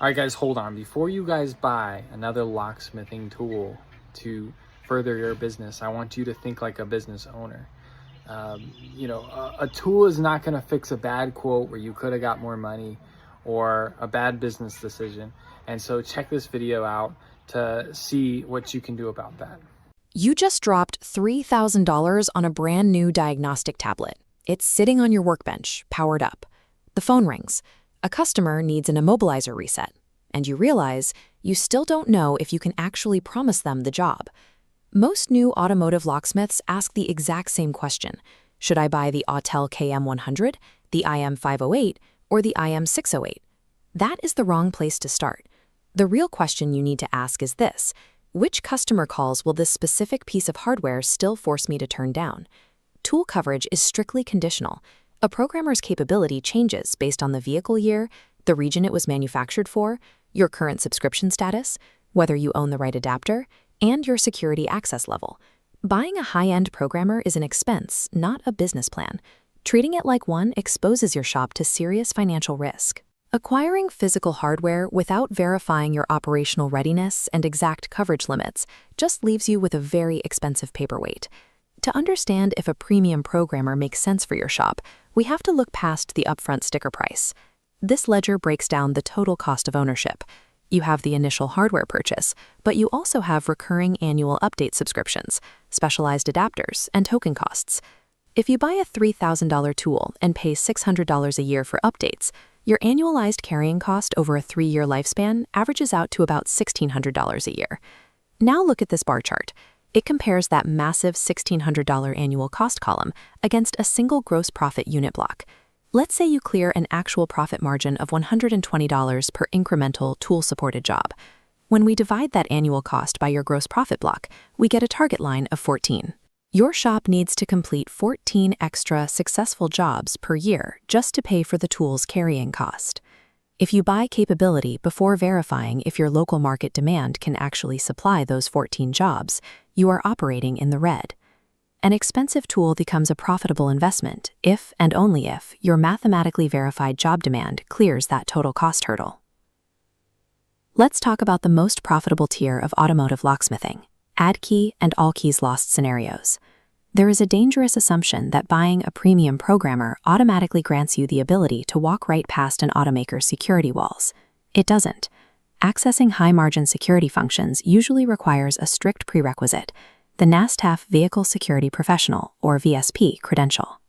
All right, guys, hold on. Before you guys buy another locksmithing tool to further your business, I want you to think like a business owner. A tool is not going to fix a bad quote where you could have got more money or a bad business decision. And so check this video out to see what you can do about that. You just dropped $3,000 on a brand new diagnostic tablet. It's sitting on your workbench, powered up. The phone rings. A customer needs an immobilizer reset, and you realize you still don't know if you can actually promise them the job. Most new automotive locksmiths ask the exact same question. Should I buy the Autel KM100, the IM508, or the IM608? That is the wrong place to start. The real question you need to ask is this: which customer calls will this specific piece of hardware still force me to turn down? Tool coverage is strictly conditional. A programmer's capability changes based on the vehicle year, the region it was manufactured for, your current subscription status, whether you own the right adapter, and your security access level. Buying a high-end programmer is an expense, not a business plan. Treating it like one exposes your shop to serious financial risk. Acquiring physical hardware without verifying your operational readiness and exact coverage limits just leaves you with a very expensive paperweight. To understand if a premium programmer makes sense for your shop, we have to look past the upfront sticker price. This ledger breaks down the total cost of ownership. You have the initial hardware purchase, but you also have recurring annual update subscriptions, specialized adapters, and token costs. If you buy a $3,000 tool and pay $600 a year for updates, your annualized carrying cost over a 3-year lifespan averages out to about $1,600 a year. Now look at this bar chart. It compares that massive $1,600 annual cost column against a single gross profit unit block. Let's say you clear an actual profit margin of $120 per incremental tool-supported job. When we divide that annual cost by your gross profit block, we get a target line of 14. Your shop needs to complete 14 extra successful jobs per year just to pay for the tool's carrying cost. If you buy capability before verifying if your local market demand can actually supply those 14 jobs, you are operating in the red. An expensive tool becomes a profitable investment if and only if your mathematically verified job demand clears that total cost hurdle. Let's talk about the most profitable tier of automotive locksmithing: add key and all keys lost scenarios. There is a dangerous assumption that buying a premium programmer automatically grants you the ability to walk right past an automaker's security walls. It doesn't. Accessing high-margin security functions usually requires a strict prerequisite: the NASTAF Vehicle Security Professional, or VSP, credential.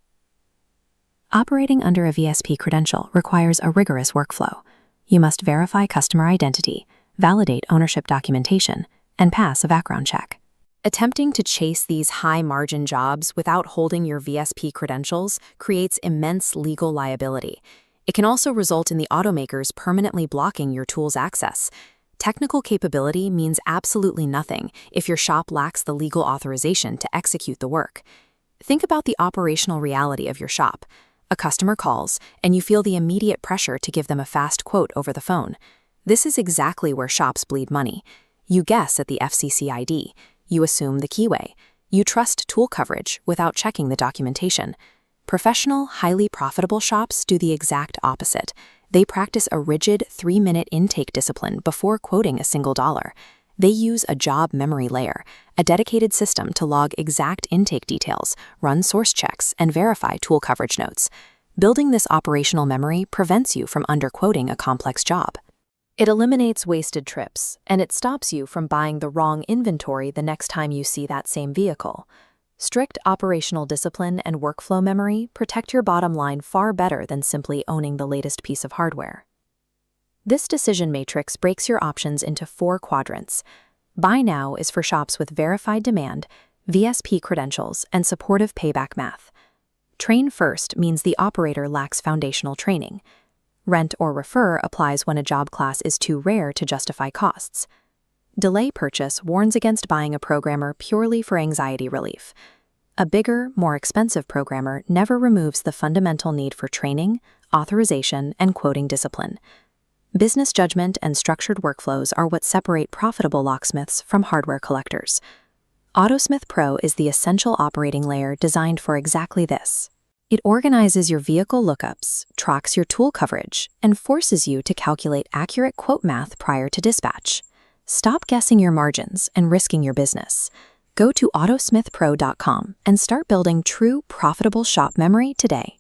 Operating under a VSP credential requires a rigorous workflow. You must verify customer identity, validate ownership documentation, and pass a background check. Attempting to chase these high-margin jobs without holding your VSP credentials creates immense legal liability. It can also result in the automakers permanently blocking your tool's access. Technical capability means absolutely nothing if your shop lacks the legal authorization to execute the work. Think about the operational reality of your shop. A customer calls, and you feel the immediate pressure to give them a fast quote over the phone. This is exactly where shops bleed money. You guess at the FCC ID. You assume the keyway. You trust tool coverage without checking the documentation. Professional, highly profitable shops do the exact opposite. They practice a rigid 3-minute intake discipline before quoting a single dollar. They use a job memory layer, a dedicated system to log exact intake details, run source checks, and verify tool coverage notes. Building this operational memory prevents you from underquoting a complex job. It eliminates wasted trips, and it stops you from buying the wrong inventory the next time you see that same vehicle. Strict operational discipline and workflow memory protect your bottom line far better than simply owning the latest piece of hardware. This decision matrix breaks your options into 4 quadrants. Buy now is for shops with verified demand, VSP credentials, and supportive payback math. Train first means the operator lacks foundational training. Rent or refer applies when a job class is too rare to justify costs. Delay purchase warns against buying a programmer purely for anxiety relief. A bigger, more expensive programmer never removes the fundamental need for training, authorization, and quoting discipline. Business judgment and structured workflows are what separate profitable locksmiths from hardware collectors. AutoSmith Pro is the essential operating layer designed for exactly this. It organizes your vehicle lookups, tracks your tool coverage, and forces you to calculate accurate quote math prior to dispatch. Stop guessing your margins and risking your business. Go to AutoSmithPro.com and start building true, profitable shop memory today.